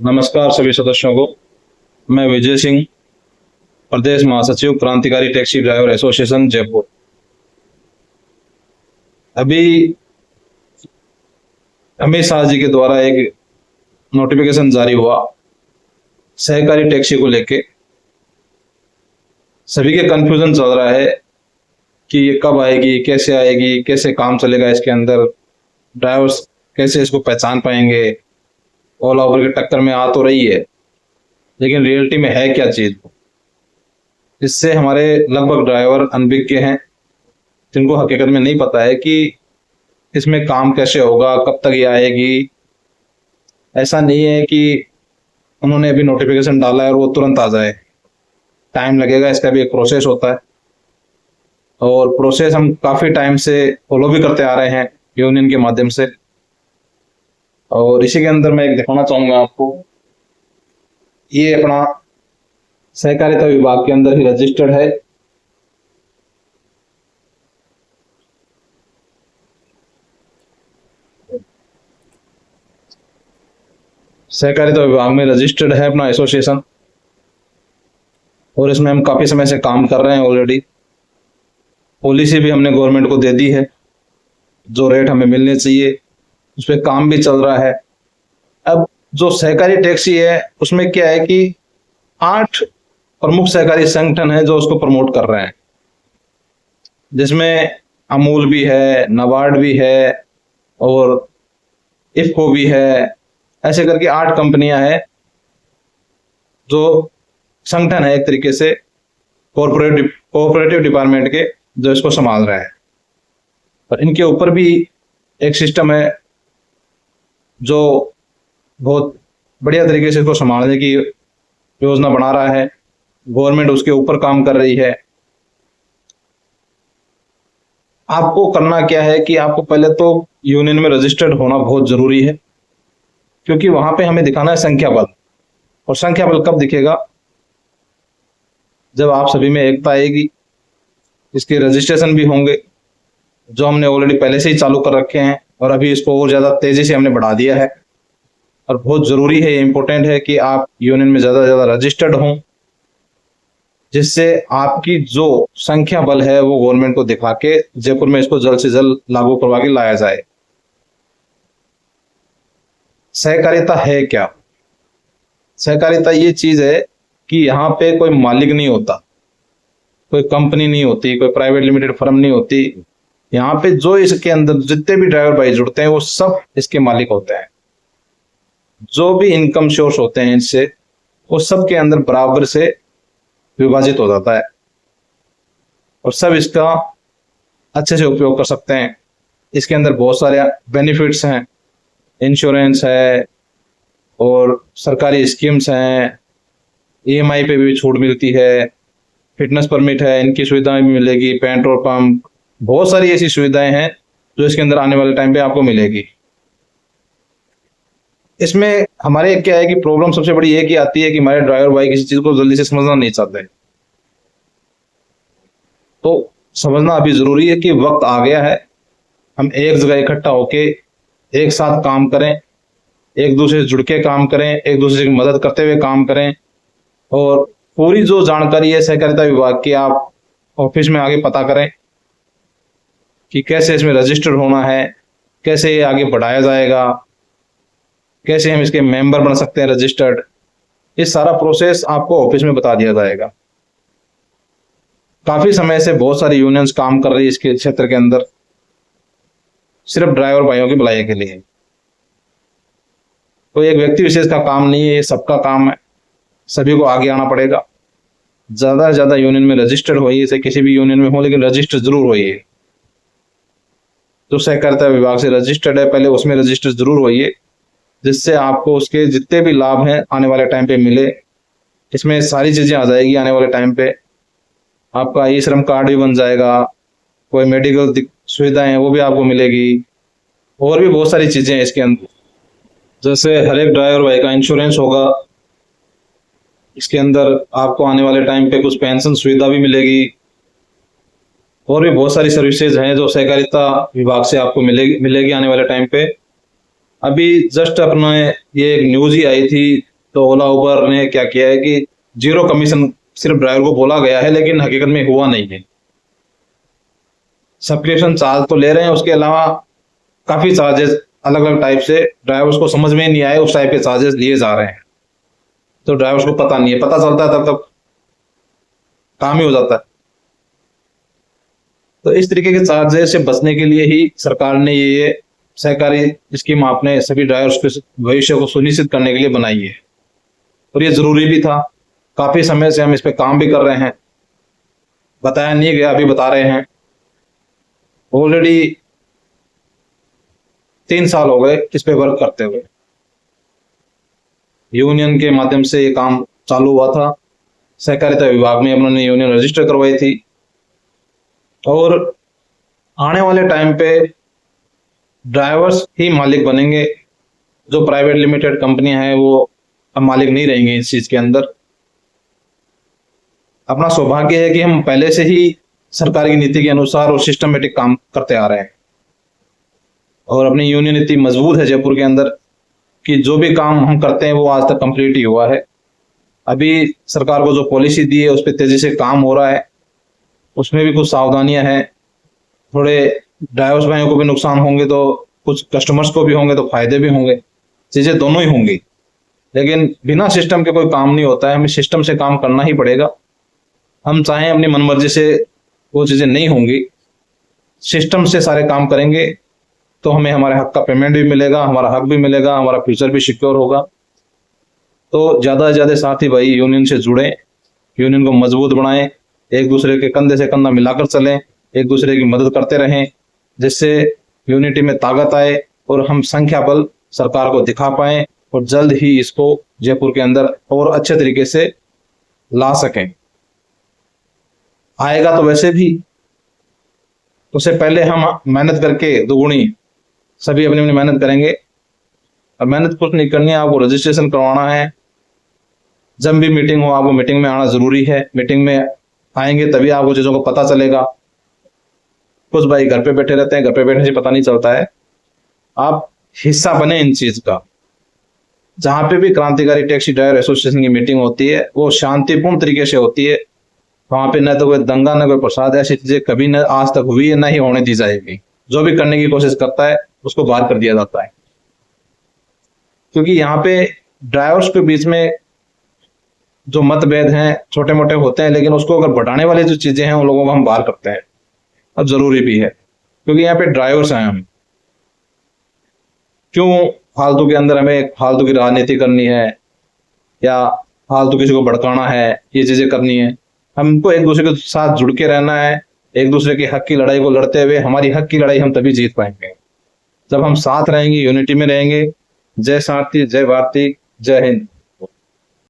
नमस्कार सभी सदस्यों को। मैं विजय सिंह, प्रदेश महासचिव क्रांतिकारी टैक्सी ड्राइवर एसोसिएशन जयपुर। अभी अमित शाह जी के द्वारा एक नोटिफिकेशन जारी हुआ सहकारी टैक्सी को लेके। सभी के कंफ्यूजन चल रहा है कि ये कब आएगी, कैसे आएगी, कैसे काम चलेगा इसके अंदर, ड्राइवर्स कैसे इसको पहचान पाएंगे। ओला उबर की टक्कर में आ तो रही है, लेकिन रियलिटी में है क्या चीज। इससे हमारे लगभग ड्राइवर अनभिज्ञ हैं, जिनको हकीकत में नहीं पता है कि इसमें काम कैसे होगा, कब तक ये आएगी। ऐसा नहीं है कि उन्होंने अभी नोटिफिकेशन डाला है और वो तुरंत आ जाए, टाइम लगेगा। इसका भी एक प्रोसेस होता है और प्रोसेस हम काफी टाइम से फॉलो भी करते आ रहे हैं यूनियन के माध्यम से। और इसी के अंदर मैं एक दिखाना चाहूंगा आपको, ये अपना सहकारिता विभाग के अंदर ही रजिस्टर्ड है। सहकारिता विभाग में रजिस्टर्ड है अपना एसोसिएशन, और इसमें हम काफी समय से काम कर रहे हैं ऑलरेडी। पॉलिसी भी हमने गवर्नमेंट को दे दी है, जो रेट हमें मिलने चाहिए उस पर काम भी चल रहा है। अब जो सहकारी टैक्सी है उसमें क्या है कि 8 प्रमुख सहकारी संगठन है जो उसको प्रमोट कर रहे हैं, जिसमें अमूल भी है, नाबार्ड भी है और इफ्को भी है। ऐसे करके 8 कंपनियां हैं जो संगठन है, एक तरीके से कोऑपरेटिव डिपार्टमेंट के, जो इसको संभाल रहा है। और इनके ऊपर भी एक सिस्टम है जो बहुत बढ़िया तरीके से इसको संभालने की योजना बना रहा है। गवर्नमेंट उसके ऊपर काम कर रही है। आपको करना क्या है कि आपको पहले तो यूनियन में रजिस्टर्ड होना बहुत जरूरी है, क्योंकि वहां पे हमें दिखाना है संख्या बल। और संख्या बल कब दिखेगा? जब आप सभी में एकता आएगी। इसके रजिस्ट्रेशन भी होंगे, जो हमने ऑलरेडी पहले से ही चालू कर रखे हैं, और अभी इसको और ज्यादा तेजी से हमने बढ़ा दिया है। और बहुत जरूरी है, इंपॉर्टेंट है कि आप यूनियन में ज्यादा से ज्यादा रजिस्टर्ड हों, जिससे आपकी जो संख्या बल है वो गवर्नमेंट को दिखा के जयपुर में इसको जल्द से जल्द लागू करवा के लाया जाए। सहकारिता है क्या? सहकारिता ये चीज है कि यहाँ पे कोई मालिक नहीं होता, कोई कंपनी नहीं होती, कोई प्राइवेट लिमिटेड फर्म नहीं होती। यहाँ पे जो इसके अंदर जितने भी ड्राइवर भाई जुड़ते हैं वो सब इसके मालिक होते हैं। जो भी इनकम सोर्स होते हैं इनसे, वो सब के अंदर बराबर से विभाजित हो जाता है और सब इसका अच्छे से उपयोग कर सकते हैं। इसके अंदर बहुत सारे बेनिफिट्स हैं, इंश्योरेंस है और सरकारी स्कीम्स हैं, ईएमआई पे भी छूट मिलती है, फिटनेस परमिट है, इनकी सुविधाएं भी मिलेगी, पेट्रोल पंप, बहुत सारी ऐसी सुविधाएं हैं जो इसके अंदर आने वाले टाइम पे आपको मिलेगी। इसमें हमारे क्या है कि प्रॉब्लम सबसे बड़ी एक ही आती है कि हमारे ड्राइवर भाई किसी चीज को जल्दी से समझना नहीं चाहते। तो समझना अभी जरूरी है कि वक्त आ गया है, हम एक जगह इकट्ठा होके एक साथ काम करें, एक दूसरे से जुड़ के काम करें, एक दूसरे की मदद करते हुए काम करें। और पूरी जो जानकारी है सहकारिता विभाग की, आप ऑफिस में आगे पता करें कि कैसे इसमें रजिस्टर होना है, कैसे ये आगे बढ़ाया जाएगा, कैसे हम इसके मेंबर बन सकते हैं रजिस्टर्ड। ये सारा प्रोसेस आपको ऑफिस में बता दिया जाएगा। काफी समय से बहुत सारी यूनियंस काम कर रही है इसके क्षेत्र के अंदर, सिर्फ ड्राइवर भाइयों की भलाई के लिए। तो एक व्यक्ति विशेष का काम नहीं है, ये सबका काम है, सभी को आगे आना पड़ेगा। ज्यादा से ज्यादा यूनियन में रजिस्टर्ड होइए, इसे किसी भी यूनियन में हो, लेकिन रजिस्टर जरूर होइए। जो सहकारिता विभाग से रजिस्टर्ड है पहले उसमें रजिस्टर जरूर होइए, जिससे आपको उसके जितने भी लाभ हैं आने वाले टाइम पे मिले। इसमें सारी चीजें आ जाएगी आने वाले टाइम पे। आपका ई श्रम कार्ड भी बन जाएगा, कोई मेडिकल सुविधाएं हैं वो भी आपको मिलेगी, और भी बहुत सारी चीजें हैं इसके अंदर। जैसे हर एक ड्राइवर भाई का इंश्योरेंस होगा, इसके अंदर आपको आने वाले टाइम पे कुछ पेंशन सुविधा भी मिलेगी, और भी बहुत सारी सर्विसेज हैं जो सहकारिता विभाग से आपको मिलेगी आने वाले टाइम पे। अभी जस्ट अपने ये एक न्यूज ही आई थी तो ओला उबर ने क्या किया है कि 0 कमीशन सिर्फ ड्राइवर को बोला गया है, लेकिन हकीकत में हुआ नहीं है। सब्सक्रिप्शन चार्ज तो ले रहे हैं, उसके अलावा काफी चार्जेस अलग अलग टाइप से, ड्राइवर्स को समझ में नहीं आए उस टाइप के चार्जेस लिए जा रहे हैं। तो ड्राइवर्स को पता नहीं है, पता चलता है तब तक काम ही हो जाता है। तो इस तरीके के चार्जेस से बचने के लिए ही सरकार ने ये सहकारी स्कीम अपने सभी ड्राइवर्स के भविष्य को सुनिश्चित करने के लिए बनाई है, और ये जरूरी भी था। काफी समय से हम इस पे काम भी कर रहे हैं, बताया नहीं गया, अभी बता रहे हैं। ऑलरेडी 3 साल हो गए इस पे वर्क करते हुए। यूनियन के माध्यम से ये काम चालू हुआ था, सहकारिता विभाग में उन्होंने यूनियन रजिस्टर करवाई थी, और आने वाले टाइम पे ड्राइवर्स ही मालिक बनेंगे। जो प्राइवेट लिमिटेड कंपनियां हैं वो अब मालिक नहीं रहेंगे इस चीज के अंदर। अपना सौभाग्य है कि हम पहले से ही सरकार की नीति के अनुसार और सिस्टमेटिक काम करते आ रहे हैं, और अपनी यूनियन नीति मजबूत है जयपुर के अंदर कि जो भी काम हम करते हैं वो आज तक कंप्लीट ही हुआ है। अभी सरकार को जो पॉलिसी दी है उस पर तेजी से काम हो रहा है, उसमें भी कुछ सावधानियां हैं। थोड़े ड्राइवर्स भाइयों को भी नुकसान होंगे, तो कुछ कस्टमर्स को भी होंगे, तो फायदे भी होंगे, चीजें दोनों ही होंगी। लेकिन बिना सिस्टम के कोई काम नहीं होता है, हमें सिस्टम से काम करना ही पड़ेगा। हम चाहें अपनी मनमर्जी से वो चीजें नहीं होंगी, सिस्टम से सारे काम करेंगे तो हमें हमारे हक का पेमेंट भी मिलेगा, हमारा हक भी मिलेगा, हमारा फ्यूचर भी सिक्योर होगा। तो ज्यादा से ज्यादा साथी भाई यूनियन से जुड़े, यूनियन को मजबूत बनाएं, एक दूसरे के कंधे से कंधा मिलाकर चलें, एक दूसरे की मदद करते रहें, जिससे यूनिटी में ताकत आए और हम संख्या बल सरकार को दिखा पाएं, और जल्द ही इसको जयपुर के अंदर और अच्छे तरीके से ला सकें। आएगा तो वैसे भी, उससे पहले हम मेहनत करके दोगुनी सभी अपनी अपनी मेहनत करेंगे। और मेहनत कुछ नहीं करनी है, आपको रजिस्ट्रेशन करवाना है। जब भी मीटिंग हो आपको मीटिंग में आना जरूरी है, मीटिंग में आएंगे तभी आपको चीजों को पता चलेगा। कुछ भाई घर पे बैठे रहते हैं, घर पे बैठने से पता नहीं चलता है। आप हिस्सा बने इन चीज का। जहां पे भी क्रांतिकारी टैक्सी ड्राइवर एसोसिएशन की मीटिंग होती है वो शांतिपूर्ण तरीके से होती है। वहां पे न तो कोई दंगा न कोई प्रसाद, ऐसी चीजें कभी न आज तक हुई है, न ही होने दी जाएगी। जो भी करने की कोशिश करता है उसको बाहर कर दिया जाता है, क्योंकि यहाँ पे ड्राइवर्स के बीच में जो मतभेद हैं छोटे मोटे होते हैं, लेकिन उसको अगर बढ़ाने वाली जो चीजें हैं उन लोगों को हम बाहर करते हैं। अब जरूरी भी है, क्योंकि यहाँ पे ड्राइवर्स हैं हम। क्यों फालतू के अंदर हमें फालतू की राजनीति करनी है या फालतू किसी को भड़काना है, ये चीजें करनी है। हमको एक दूसरे के साथ जुड़ के रहना है, एक दूसरे के हक की लड़ाई को लड़ते हुए। हमारी हक की लड़ाई हम तभी जीत पाएंगे जब हम साथ रहेंगे, यूनिटी में रहेंगे। जय सारथी, जय भारती, जय हिंद।